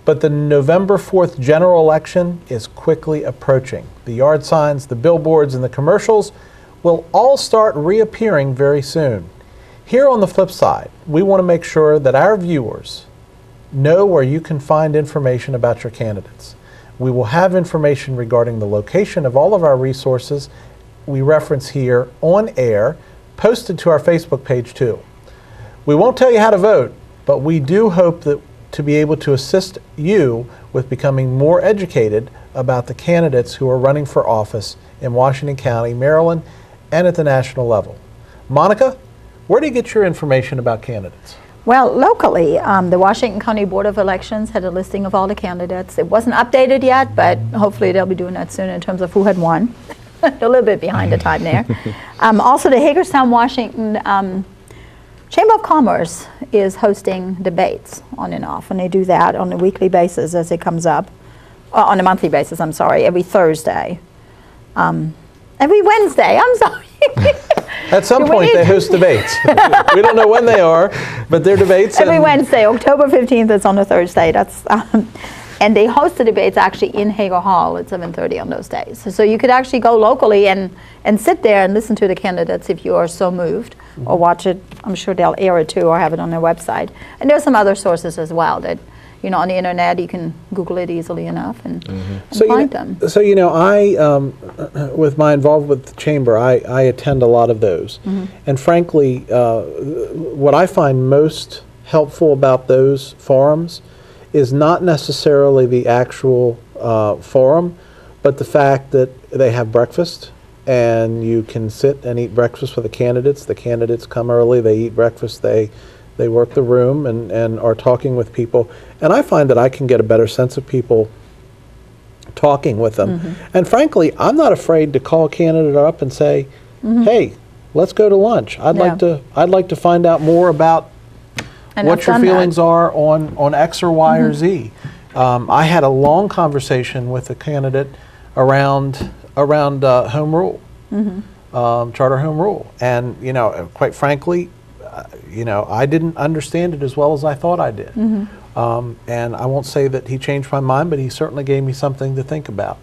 But the November 4th general election is quickly approaching. The yard signs, the billboards, and the commercials will all start reappearing very soon. Here on the flip side, we want to make sure that our viewers know where you can find information about your candidates. We will have information regarding the location of all of our resources we reference here on air, posted to our Facebook page too. We won't tell you how to vote, but we do hope to be able to assist you with becoming more educated about the candidates who are running for office in Washington County, Maryland, and at the national level. Monica, where do you get your information about candidates? Well, locally, the Washington County Board of Elections had a listing of all the candidates. It wasn't updated yet, but hopefully they'll be doing that soon in terms of who had won. A little bit behind the time there. Also, the Hagerstown, Washington Chamber of Commerce is hosting debates on and off, and they do that on a weekly basis as it comes up. On a monthly basis, I'm sorry, every Thursday. Every Wednesday, I'm sorry. At some point, they host debates. We don't know when they are, but they're debates. Every Wednesday, October 15th, it's on a Thursday. That's and they host the debates actually in Hager Hall at 7:30 on those days. So you could actually go locally and sit there and listen to the candidates if you are so moved, or watch it. I'm sure they'll air it too, or have it on their website. And there's some other sources as well that, on the internet, you can Google it easily enough and find them. So, I, with my involvement with the Chamber, I attend a lot of those. And frankly, what I find most helpful about those forums is not necessarily the actual forum, but the fact that they have breakfast, and you can sit and eat breakfast with the candidates. The candidates come early, they eat breakfast, they work the room and are talking with people. And I find that I can get a better sense of people talking with them. And frankly, I'm not afraid to call a candidate up and say, hey, let's go to lunch. I'd like to find out more about what your feelings are on X or Y or Z. I had a long conversation with a candidate around home rule, charter home rule. And, quite frankly, I didn't understand it as well as I thought I did. And I won't say that he changed my mind, but he certainly gave me something to think about.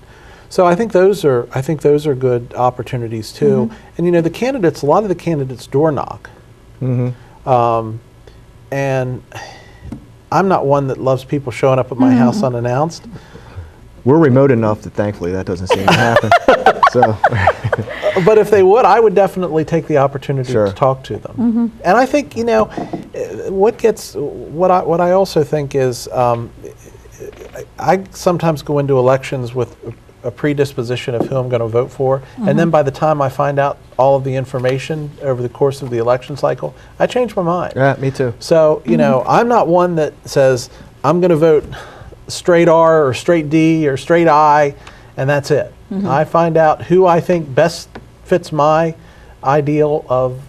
So I think those are good opportunities too. And the candidates, a lot of the candidates door knock. And I'm not one that loves people showing up at my house unannounced. We're remote enough that thankfully that doesn't seem to happen. But if they would, I would definitely take the opportunity to talk to them. And I think what I also think is I sometimes go into elections with a predisposition of who I'm going to vote for, and then by the time I find out all of the information over the course of the election cycle, I change my mind. Yeah, me too. So I'm not one that says I'm going to vote straight R or straight D or straight I, and that's it. I find out who I think best fits my ideal of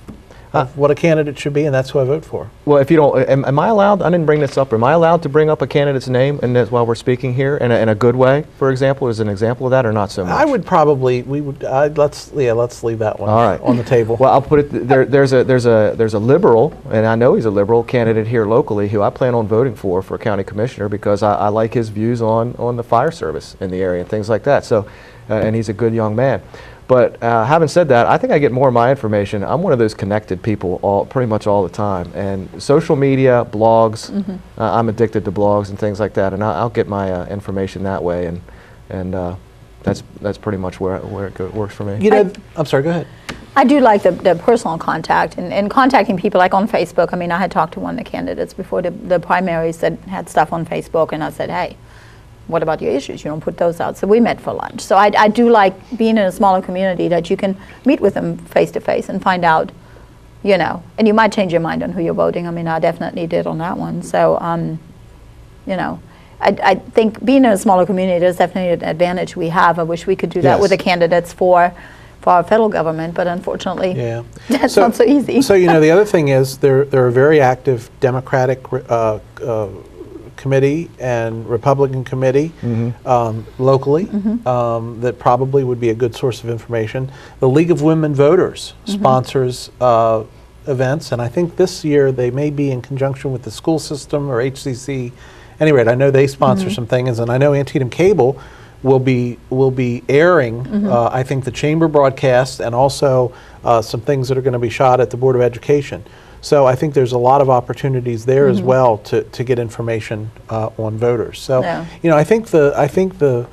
what a candidate should be, and that's who I vote for. Well, if you don't, am I allowed, I didn't bring this up, am I allowed to bring up a candidate's name while we're speaking here in a good way, for example? Is an example of that, or not so much? I would probably, let's leave that one on the table. Well, I'll put it, there's a liberal, and I know he's a liberal candidate here locally who I plan on voting for county commissioner because I like his views on the fire service in the area and things like that. So, and he's a good young man. But having said that, I think I get more of my information. I'm one of those connected people pretty much all the time. And social media, blogs, I'm addicted to blogs and things like that. And I'll get my information that way. And that's pretty much where it works for me. I'm sorry, go ahead. I do like the personal contact and contacting people like on Facebook. I mean, I had talked to one of the candidates before the primaries that had stuff on Facebook, and I said, hey, what about your issues? You don't put those out. So we met for lunch. So I do like being in a smaller community that you can meet with them face to face and find out, and you might change your mind on who you're voting. I mean, I definitely did on that one. So, I think being in a smaller community is definitely an advantage we have. I wish we could do that with the candidates for our federal government, but unfortunately, that's not so easy. So, the other thing is there are a very active Democratic committee and Republican committee locally that probably would be a good source of information. The League of Women Voters sponsors events, and I think this year they may be in conjunction with the school system or HCC. Anyway, I know they sponsor some things, and I know Antietam Cable will be airing I think the chamber broadcast and also some things that are going to be shot at the Board of Education. So I think there's a lot of opportunities there as well to get information on voters. So I think the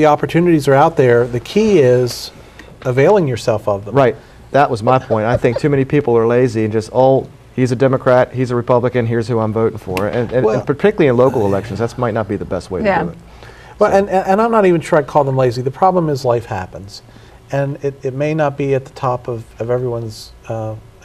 opportunities are out there. The key is availing yourself of them. Right. That was my point. I think too many people are lazy and just he's a Democrat, he's a Republican, here's who I'm voting for. And particularly in local elections, that might not be the best way to do it. Well, and I'm not even sure I'd call them lazy. The problem is life happens, and it may not be at the top of everyone's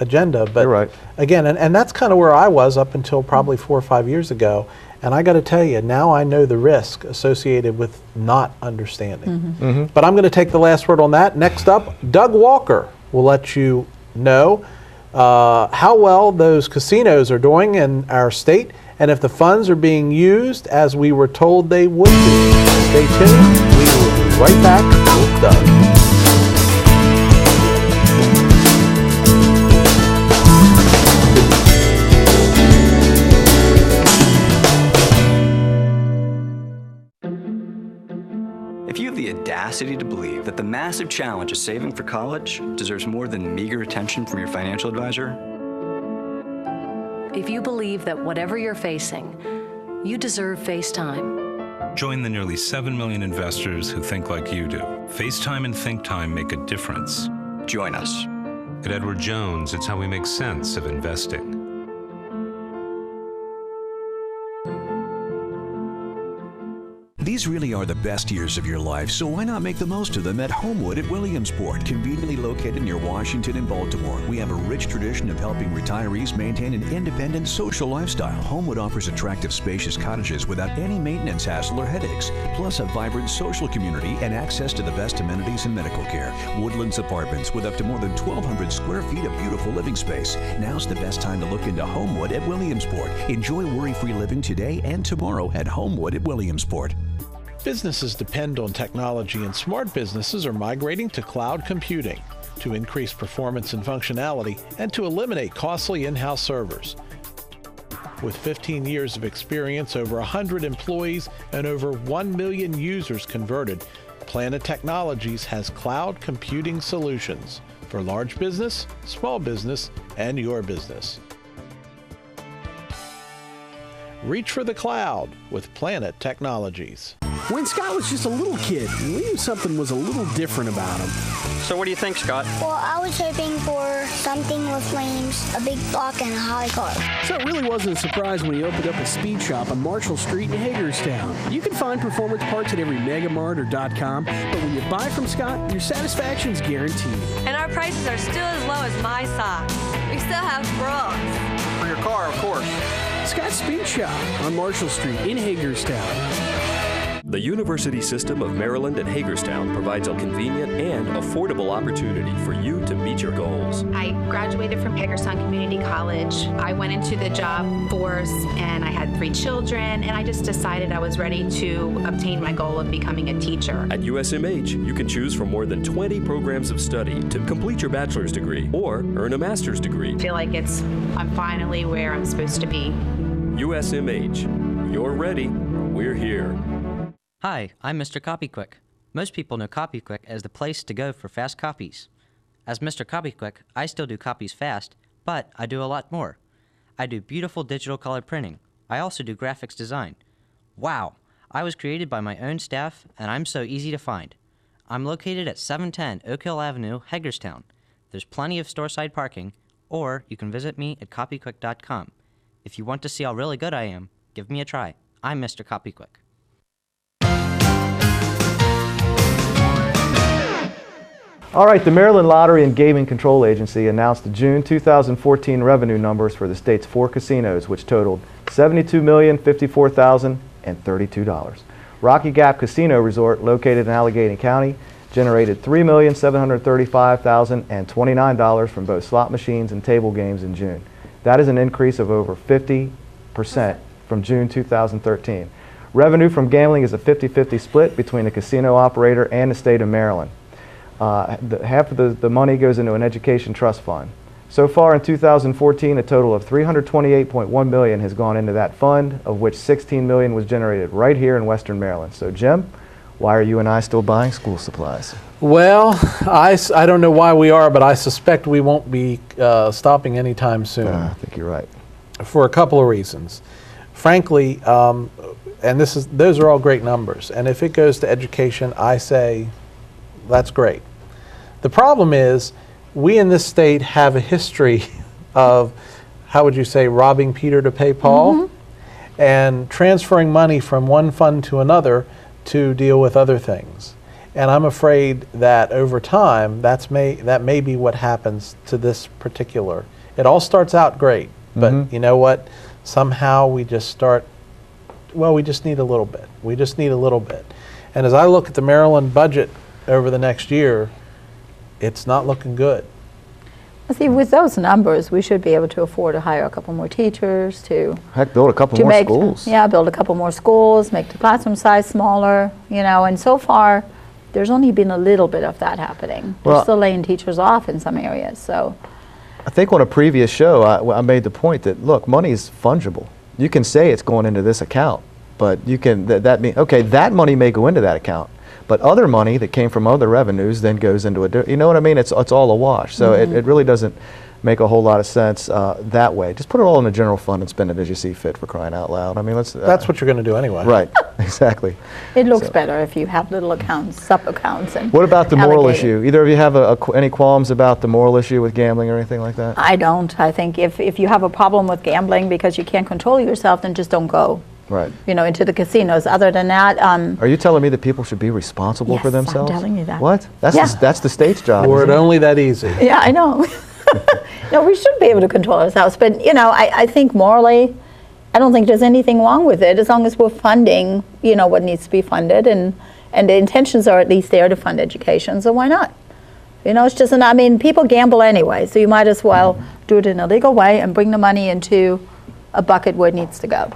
agenda. But You're right. Again, and that's kind of where I was up until probably 4 or 5 years ago. And I got to tell you, now I know the risk associated with not understanding. But I'm going to take the last word on that. Next up, Doug Walker will let you know how well those casinos are doing in our state and if the funds are being used as we were told they would be. Stay tuned. We will be right back with Doug. If you have the audacity to believe that the massive challenge of saving for college deserves more than meager attention from your financial advisor, If you believe that whatever you're facing, you deserve face time. Join the nearly 7 million investors who think like you do. FaceTime and Think Time make a difference. join us. At Edward Jones, it's how we make sense of investing. These really are the best years of your life, so why not make the most of them at Homewood at Williamsport, conveniently located near Washington and Baltimore. We have a rich tradition of helping retirees maintain an independent social lifestyle. Homewood offers attractive, spacious cottages without any maintenance hassle or headaches, plus a vibrant social community and access to the best amenities and medical care. Woodlands Apartments with up to more than 1,200 square feet of beautiful living space. Now's the best time to look into Homewood at Williamsport. Enjoy worry-free living today and tomorrow at Homewood at Williamsport. Businesses depend on technology, and smart businesses are migrating to cloud computing to increase performance and functionality and to eliminate costly in-house servers. With 15 years of experience, over 100 employees, and over 1 million users converted, Planet Technologies has cloud computing solutions for large business, small business, and your business. Reach for the cloud with Planet Technologies. When Scott was just a little kid, we knew something was a little different about him. So what do you think, Scott? Well, I was hoping for something with flames, a big block, and a high car. So it really wasn't a surprise when he opened up a speed shop on Marshall Street in Hagerstown. You can find performance parts at every Megamart or .com, but when you buy from Scott, your satisfaction's guaranteed. And our prices are still as low as my socks. We still have bras. For your car, of course. Scott Speed Shop on Marshall Street in Hagerstown. The University System of Maryland at Hagerstown provides a convenient and affordable opportunity for you to meet your goals. I graduated from Hagerstown Community College. I went into the job force and I had 3 children, and I just decided I was ready to obtain my goal of becoming a teacher. At USMH, you can choose from more than 20 programs of study to complete your bachelor's degree or earn a master's degree. I feel like I'm finally where I'm supposed to be. USMH, you're ready, we're here. Hi, I'm Mr. CopyQuick. Most people know CopyQuick as the place to go for fast copies. As Mr. CopyQuick, I still do copies fast, but I do a lot more. I do beautiful digital color printing. I also do graphics design. Wow, I was created by my own staff, and I'm so easy to find. I'm located at 710 Oak Hill Avenue, Hagerstown. There's plenty of store-side parking, or you can visit me at copyquick.com. If you want to see how really good I am, give me a try. I'm Mr. CopyQuick. All right, the Maryland Lottery and Gaming Control Agency announced the June 2014 revenue numbers for the state's 4 casinos, which totaled $72,054,032. Rocky Gap Casino Resort, located in Allegheny County, generated $3,735,029 from both slot machines and table games in June. That is an increase of over 50% from June 2013. Revenue from gambling is a 50-50 split between the casino operator and the state of Maryland. Half of the money goes into an education trust fund. So far in 2014, a total of $328.1 million has gone into that fund, of which $16 million was generated right here in Western Maryland. So Jim, why are you and I still buying school supplies? Well, I don't know why we are, but I suspect we won't be stopping anytime soon. I think you're right. For a couple of reasons. Frankly, and those are all great numbers, and if it goes to education, I say that's great. The problem is we in this state have a history of, how would you say, robbing Peter to pay Paul, and transferring money from one fund to another to deal with other things. And I'm afraid that over time, that may be what happens to this particular. It all starts out great, but you know what? Somehow we just start, well, we just need a little bit. We just need a little bit. And as I look at the Maryland budget over the next year, it's not looking good. See, with those numbers, we should be able to afford to hire a couple more teachers to... Heck, build a couple more schools. Yeah, build a couple more schools, make the classroom size smaller, you know, and so far, there's only been a little bit of that happening. They're still laying teachers off in some areas, so... I think on a previous show, I made the point that, look, money is fungible. You can say it's going into this account, but you can, okay, that money may go into that account, but other money that came from other revenues then goes into you know what I mean? It's all a wash. So it really doesn't make a whole lot of sense that way. Just put it all in the general fund and spend it as you see fit, for crying out loud. I mean, that's what you're going to do anyway. Right, exactly. It looks better if you have little accounts, sub-accounts. And what about the moral issue? Either of you have any qualms about the moral issue with gambling or anything like that? I don't. I think if you have a problem with gambling because you can't control yourself, then just don't go. Right. You know, into the casinos. Other than that, are you telling me that people should be responsible for themselves? I'm telling you that. What? That's the state's job. Were it only that easy? Yeah, I know. No, we should be able to control ourselves. But you know, I think morally, I don't think there's anything wrong with it as long as we're funding, you know, what needs to be funded, and the intentions are at least there to fund education. So why not? You know, it's just I mean, people gamble anyway, so you might as well do it in a legal way and bring the money into a bucket where it needs to go.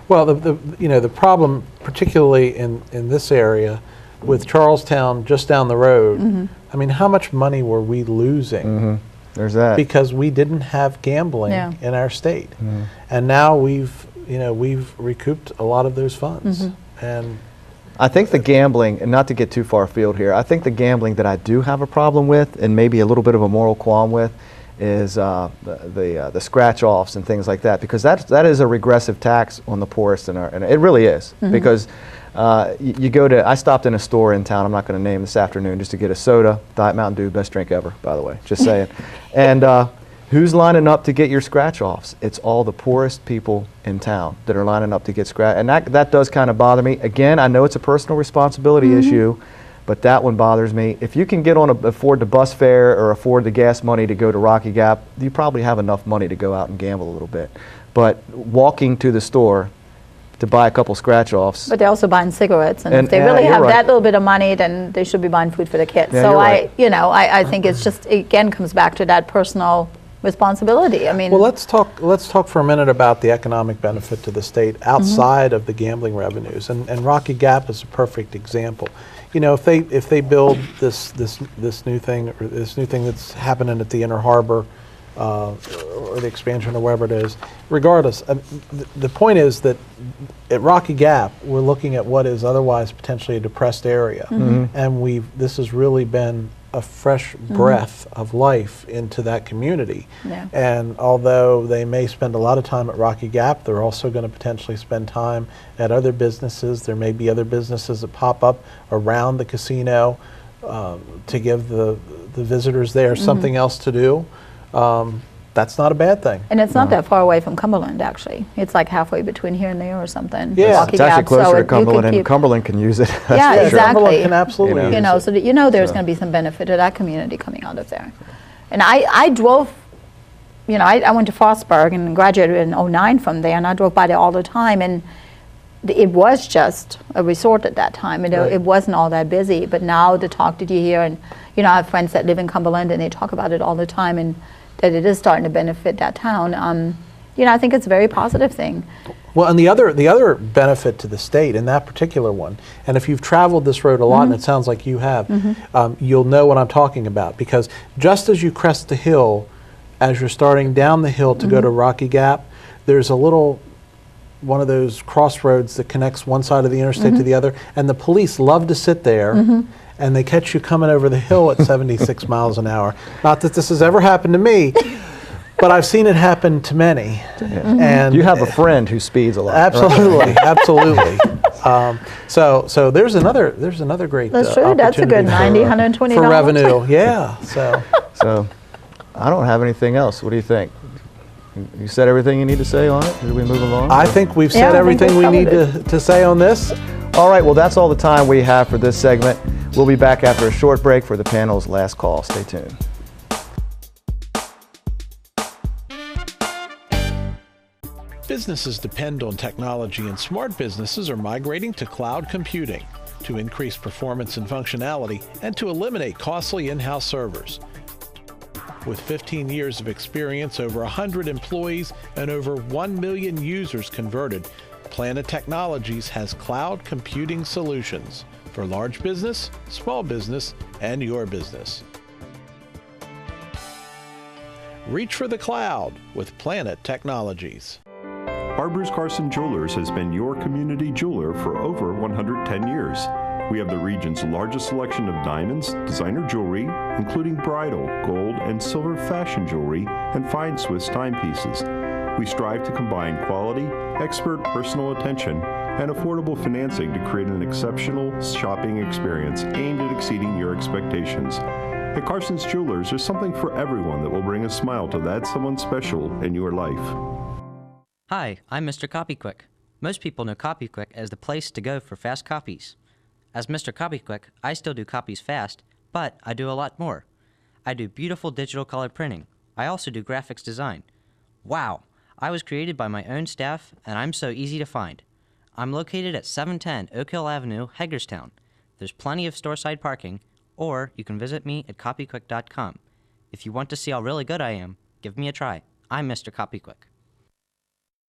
Well, the problem, particularly in this area, with Charlestown just down the road, I mean, how much money were we losing? There's that. Because we didn't have gambling in our state, and now we've recouped a lot of those funds. And I think the gambling, and not to get too far afield here, I think the gambling that I do have a problem with, and maybe a little bit of a moral qualm with, is the scratch-offs and things like that, because that is a regressive tax on the poorest in our, and it really is, because you go to, I stopped in a store in town, I'm not going to name this afternoon, just to get a soda, Diet Mountain Dew, best drink ever, by the way, just saying. And who's lining up to get your scratch-offs? It's all the poorest people in town that are lining up to get scratch, and that does kind of bother me. Again, I know it's a personal responsibility issue, but that one bothers me. If you can afford the bus fare or afford the gas money to go to Rocky Gap, you probably have enough money to go out and gamble a little bit. But walking to the store to buy a couple scratch-offs. But they're also buying cigarettes, and if they really have that little bit of money, then they should be buying food for the kids. Yeah, so I think it's just, again, comes back to that personal responsibility. I mean, well, let's talk for a minute about the economic benefit to the state outside of the gambling revenues, and Rocky Gap is a perfect example. You know, if they build this new thing, or this new thing that's happening at the Inner Harbor, or the expansion or wherever it is, regardless, the point is that at Rocky Gap we're looking at what is otherwise potentially a depressed area, and this has really been a fresh breath of life into that community. Yeah. And although they may spend a lot of time at Rocky Gap, they're also going to potentially spend time at other businesses. There may be other businesses that pop up around the casino to give the visitors there something else to do. That's not a bad thing. And it's not that far away from Cumberland, actually. It's like halfway between here and there or something. Yeah, Rocky it's actually Gap, closer so to Cumberland, and Cumberland can use it. Yeah, exactly. Cumberland can absolutely you know, so that there's going to be some benefit to that community coming out of there. And I drove, you know, I went to Frostburg and graduated in '09 from there, and I drove by there all the time, and it was just a resort at that time. It wasn't all that busy, but now the talk that you hear, and you know, I have friends that live in Cumberland, and they talk about it all the time, and that it is starting to benefit that town. You know, I think it's a very positive thing. Well, and the other benefit to the state in that particular one, and if you've traveled this road a lot, and it sounds like you have, you'll know what I'm talking about, because just as you crest the hill, as you're starting down the hill to go to Rocky Gap, there's a little one of those crossroads that connects one side of the interstate to the other, and the police love to sit there and they catch you coming over the hill at 76 miles an hour. Not that this has ever happened to me, but I've seen it happen to many. And you have a friend who speeds a lot. Absolutely, right? Absolutely. So there's another great That's true. That's a good $90, $120 for revenue. Yeah. So I don't have anything else. What do you think? You said everything you need to say on it? Did we move along? I think we've said everything we need to say on this. All right, well, that's all the time we have for this segment. We'll be back after a short break for the panel's last call. Stay tuned. Businesses depend on technology, and smart businesses are migrating to cloud computing to increase performance and functionality and to eliminate costly in-house servers. With 15 years of experience, over 100 employees, and over 1 million users converted, Planet Technologies has cloud computing solutions for large business, small business, and your business. Reach for the cloud with Planet Technologies. Arbors Carson Jewelers has been your community jeweler for over 110 years. We have the region's largest selection of diamonds, designer jewelry, including bridal, gold, and silver fashion jewelry, and fine Swiss timepieces. We strive to combine quality, expert personal attention, and affordable financing to create an exceptional shopping experience aimed at exceeding your expectations. At Carson's Jewelers, there's something for everyone that will bring a smile to that someone special in your life. Hi, I'm Mr. CopyQuick. Most people know CopyQuick as the place to go for fast copies. As Mr. CopyQuick, I still do copies fast, but I do a lot more. I do beautiful digital color printing. I also do graphics design. Wow, I was created by my own staff, and I'm so easy to find. I'm located at 710 Oak Hill Avenue, Hagerstown. There's plenty of store-side parking, or you can visit me at copyquick.com. If you want to see how really good I am, give me a try. I'm Mr. CopyQuick.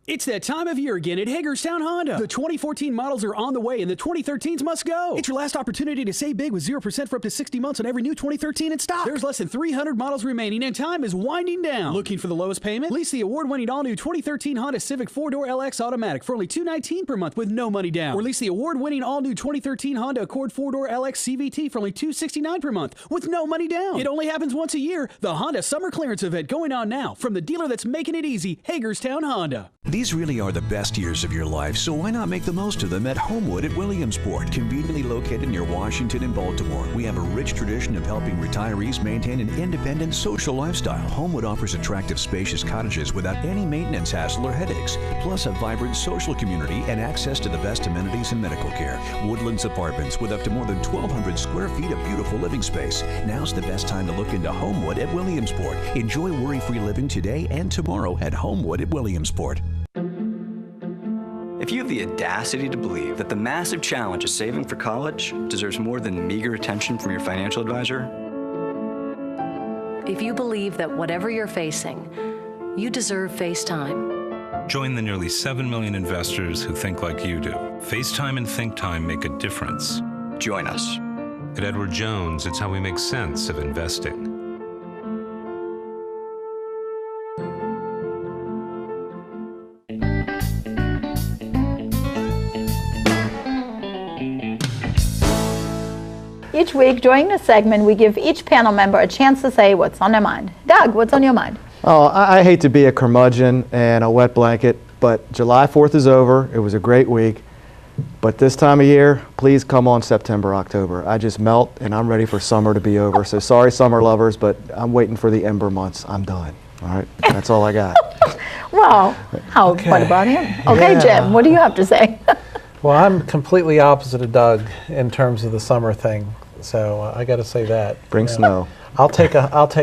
It's that time of year again at Hagerstown Honda. The 2014 models are on the way, and the 2013s must go. It's your last opportunity to save big with 0% for up to 60 months on every new 2013 in stock. There's less than 300 models remaining, and time is winding down. Looking for the lowest payment? Lease the award-winning all-new 2013 Honda Civic 4-door LX Automatic for only $219 per month with no money down. Or lease the award-winning all-new 2013 Honda Accord 4-door LX CVT for only $269 per month with no money down. It only happens once a year. The Honda Summer Clearance Event going on now from the dealer that's making it easy, Hagerstown Honda. These really are the best years of your life, so why not make the most of them at Homewood at Williamsport, conveniently located near Washington and Baltimore. We have a rich tradition of helping retirees maintain an independent social lifestyle. Homewood offers attractive, spacious cottages without any maintenance hassle or headaches, plus a vibrant social community and access to the best amenities and medical care. Woodlands Apartments with up to more than 1,200 square feet of beautiful living space. Now's the best time to look into Homewood at Williamsport. Enjoy worry-free living today and tomorrow at Homewood at Williamsport. If you have the audacity to believe that the massive challenge of saving for college deserves more than meager attention from your financial advisor, if you believe that whatever you're facing, you deserve FaceTime. Join the nearly 7 million investors who think like you do. FaceTime and Think Time make a difference. Join us. At Edward Jones, it's how we make sense of investing. Each week during this segment, we give each panel member a chance to say what's on their mind. Doug, what's on your mind? Oh, I hate to be a curmudgeon and a wet blanket, but July 4th is over. It was a great week. But this time of year, please come on September, October. I just melt, and I'm ready for summer to be over. So sorry, summer lovers, but I'm waiting for the ember months. I'm done. All right? That's all I got. Well, what about him? Okay, Yeah. Jim, what do you have to say? Well, I'm completely opposite of Doug in terms of the summer thing, so I got to say that. Bring snow. I'll take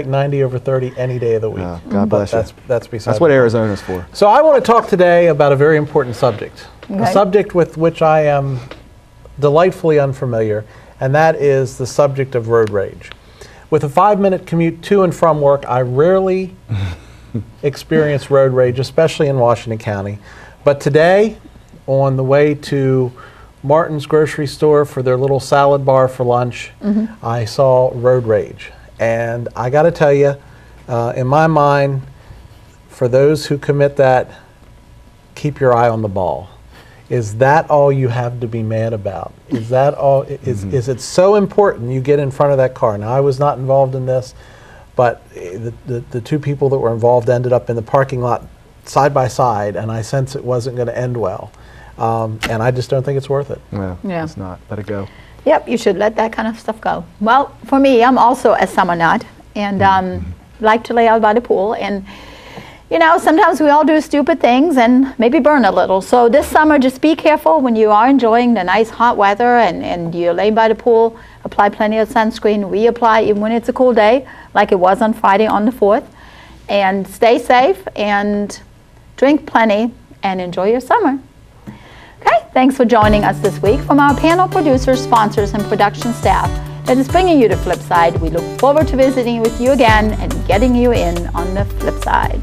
90 over 30 any day of the week. God bless you. That's beside. That's what the point. Arizona's for. So I want to talk today about a very important subject, a Okay. subject with which I am delightfully unfamiliar, and that is the subject of road rage. With a 5-minute commute to and from work, I rarely experience road rage, especially in Washington County. But today, on the way to Martin's grocery store for their little salad bar for lunch, I saw road rage. And I got to tell you, in my mind, for those who commit that, keep your eye on the ball. Is that all you have to be mad about? Is that all? Is it so important you get in front of that car? Now, I was not involved in this, but the two people that were involved ended up in the parking lot side by side, and I sense it wasn't going to end well. And I just don't think it's worth it. Yeah. It's not. Let it go. Yep, you should let that kind of stuff go. Well, for me, I'm also a summer nut and like to lay out by the pool. And you know, sometimes we all do stupid things and maybe burn a little. So this summer, just be careful when you are enjoying the nice hot weather and you're laying by the pool. Apply plenty of sunscreen. Reapply even when it's a cool day, like it was on Friday on the 4th. And stay safe and drink plenty and enjoy your summer. Okay, thanks for joining us this week. From our panel producers, sponsors, and production staff that is bringing you to Flipside, we look forward to visiting with you again and getting you in on the flip side.